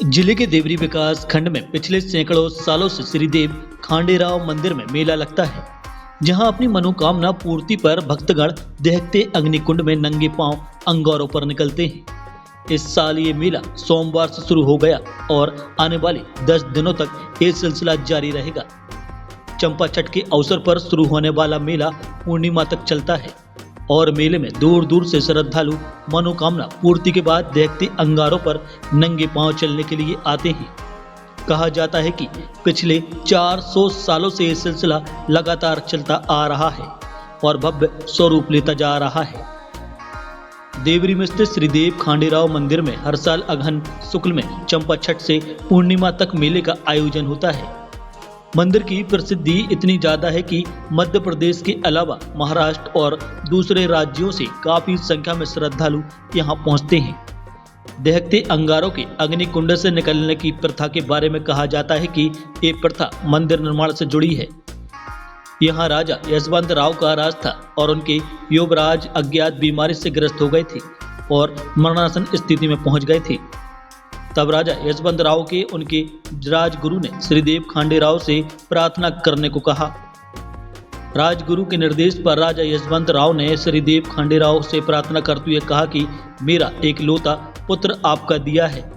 जिले के देवरी विकास खंड में पिछले सैकड़ों सालों से श्रीदेव खांडेराव मंदिर में मेला लगता है, जहां अपनी मनोकामना पूर्ति पर भक्तगण दहकते अग्निकुंड में नंगे पांव अंगारों पर निकलते हैं। इस साल ये मेला सोमवार से शुरू हो गया और आने वाले 10 दिनों तक ये सिलसिला जारी रहेगा। चंपा छठ के अवसर पर शुरू होने वाला मेला पूर्णिमा तक चलता है और मेले में दूर दूर से श्रद्धालु मनोकामना पूर्ति के बाद दहकते अंगारों पर नंगे पांव चलने के लिए आते हैं। कहा जाता है कि पिछले 400 सालों से ये सिलसिला लगातार चलता आ रहा है और भव्य स्वरूप लेता जा रहा है। देवरी में स्थित श्रीदेव खांडेराव मंदिर में हर साल अगहन शुक्ल में चंपा छठ से पूर्णिमा तक मेले का आयोजन होता है। मंदिर की प्रसिद्धि इतनी ज्यादा है कि मध्य प्रदेश के अलावा महाराष्ट्र और दूसरे राज्यों से काफी संख्या में श्रद्धालु यहां पहुंचते हैं। दहकते अंगारों के अग्निकुंड से निकलने की प्रथा के बारे में कहा जाता है कि ये प्रथा मंदिर निर्माण से जुड़ी है। यहां राजा यशवंत राव का राज था और उनके युवराज अज्ञात बीमारी से ग्रस्त हो गए थे और मरणासन स्थिति में पहुंच गए थे। तब राजा यशवंत राव के उनके राजगुरु ने श्रीदेव खांडेराव से प्रार्थना करने को कहा। राजगुरु के निर्देश पर राजा यशवंत राव ने श्रीदेव खांडेराव से प्रार्थना करते हुए कहा कि मेरा एक लौता पुत्र आपका दिया है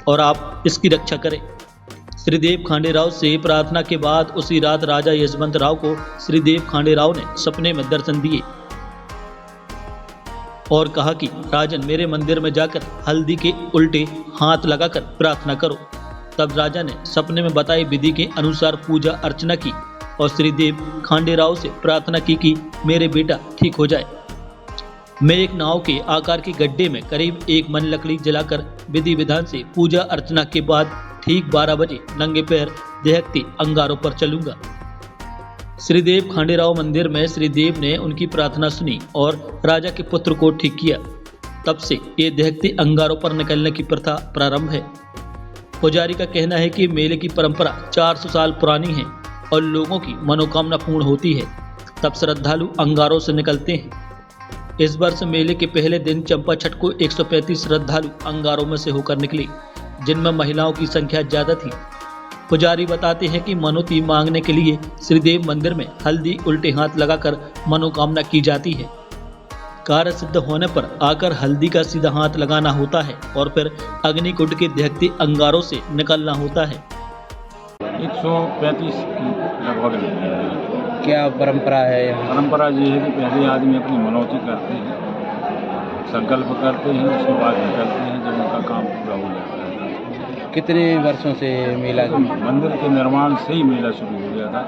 और आप इसकी रक्षा करें। श्रीदेव खांडेराव से प्रार्थना के बाद उसी रात राजा यशवंत राव को श्रीदेव खांडेराव ने सपने में दर्शन दिए और कहा कि राजन मेरे मंदिर में जाकर हल्दी के उल्टे हाथ लगाकर प्रार्थना करो। तब राजा ने सपने में बताई विधि के अनुसार पूजा अर्चना की और श्रीदेव खांडेराव से प्रार्थना की कि मेरे बेटा ठीक हो जाए। मैं एक नाव के आकार के गड्ढे में करीब 1 मन लकड़ी जलाकर विधि विधान से पूजा अर्चना के बाद ठीक 12 बजे नंगे पैर दहकते अंगारों पर चलूंगा। श्रीदेव खांडेराव मंदिर में श्रीदेव ने उनकी प्रार्थना सुनी और राजा के पुत्र को ठीक किया। तब से ये दहकते अंगारों पर निकलने की प्रथा प्रारंभ है। पुजारी का कहना है कि मेले की परंपरा 400 साल पुरानी है और लोगों की मनोकामना पूर्ण होती है तब श्रद्धालु अंगारों से निकलते हैं। इस वर्ष मेले के पहले दिन चंपा छठ को 135 श्रद्धालु अंगारों में से होकर निकले, जिनमें महिलाओं की संख्या ज्यादा थी। पुजारी बताते हैं कि मनोती मांगने के लिए श्रीदेव मंदिर में हल्दी उल्टे हाथ लगाकर मनोकामना की जाती है। कार्य सिद्ध होने पर आकर हल्दी का सीधा हाथ लगाना होता है और फिर अग्निकुंड के दहकते अंगारों से निकलना होता है। 135 की लगभग क्या परंपरा है? परंपरा ये है कि पहले आदमी अपनी मनौती करते हैं, संकल्प करते हैं, उसके बाद निकलते हैं जब उनका काम पूरा हो जाता है। कितने वर्षों से मेला? मंदिर के निर्माण से ही मेला शुरू हो गया था।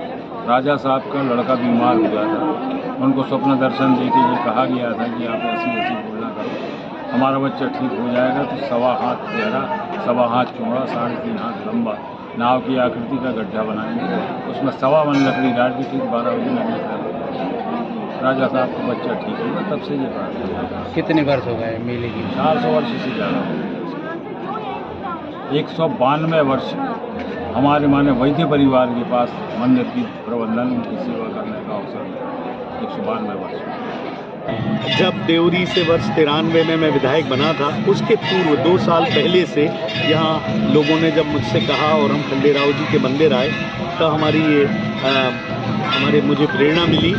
राजा साहब का लड़का बीमार हुआ था, उनको स्वप्न दर्शन देके ये कहा गया था कि आप ऐसी ऐसी बोलना करो, हमारा बच्चा ठीक हो जाएगा। तो 1.25 हाथ गहरा, 1.25 हाथ चौड़ा, 3.5 हाथ लंबा नाव की आकृति का गड्ढा बनाएंगे, उसमें 1.25 मन लकड़ी डाल के ठीक 12 बजे लगने का राजा साहब का बच्चा ठीक होगा। तब से ये बात। कितने वर्ष हो गए मेले की? 400 वर्ष से ज़्यादा हो गए। 192 वर्ष हमारे माने वैद्य परिवार के पास मंदिर की प्रबंधन उनकी सेवा करने का अवसर 192 वर्ष। जब देवरी से वर्ष 93 में मैं विधायक बना था, उसके पूर्व 2 साल पहले से यहाँ लोगों ने जब मुझसे कहा और हम खंडेराव जी के मंदिर आए तो मुझे प्रेरणा मिली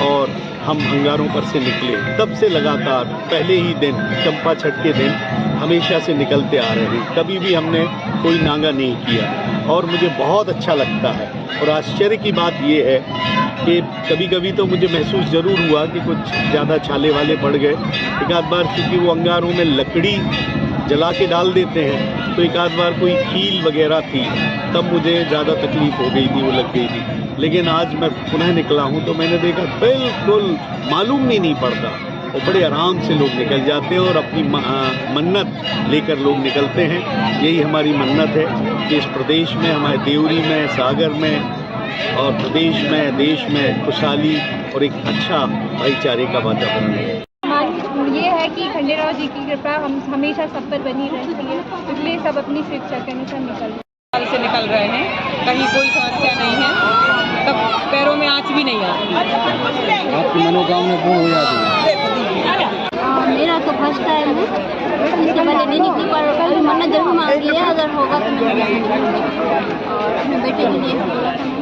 और हम अंगारों पर से निकले। तब से लगातार पहले ही दिन चंपा छठ के दिन हमेशा से निकलते आ रहे हैं, कभी भी हमने कोई नागा नहीं किया और मुझे बहुत अच्छा लगता है। और आश्चर्य की बात ये है कि कभी कभी तो मुझे महसूस ज़रूर हुआ कि कुछ ज़्यादा छाले वाले पड़ गए। एक आध बार क्योंकि वो अंगारों में लकड़ी जला के डाल देते हैं तो एक आध बार कोई कील वगैरह थी, तब मुझे ज़्यादा तकलीफ़ हो गई थी, वो लग गई थी। लेकिन आज मैं पुनः निकला हूँ तो मैंने देखा बिल्कुल मालूम भी नहीं पड़ता और बड़े आराम से लोग निकल जाते हैं और अपनी मन्नत लेकर लोग निकलते हैं। यही हमारी मन्नत है कि इस प्रदेश में, हमारे देवरी में, सागर में और प्रदेश में, देश में खुशहाली और एक अच्छा भाईचारे का वातावरण है। ये है कि खंडेराव जी की कृपा हम हमेशा सब पर बनी रहती है, इसलिए सब अपनी स्वेच्छा के अनुसार निकल रहे हैं। कहीं कोई समस्या नहीं है, तब पैरों में आँच भी नहीं आती। आपकी मनोकामना पूर्ण हो जाती है? मेरा तो फर्स्ट टाइम है, इससे पहले नहीं निकली पर अभी मन्नत जरूर मांगी है, अगर होगा तो मैं और अपने बेटे के लिए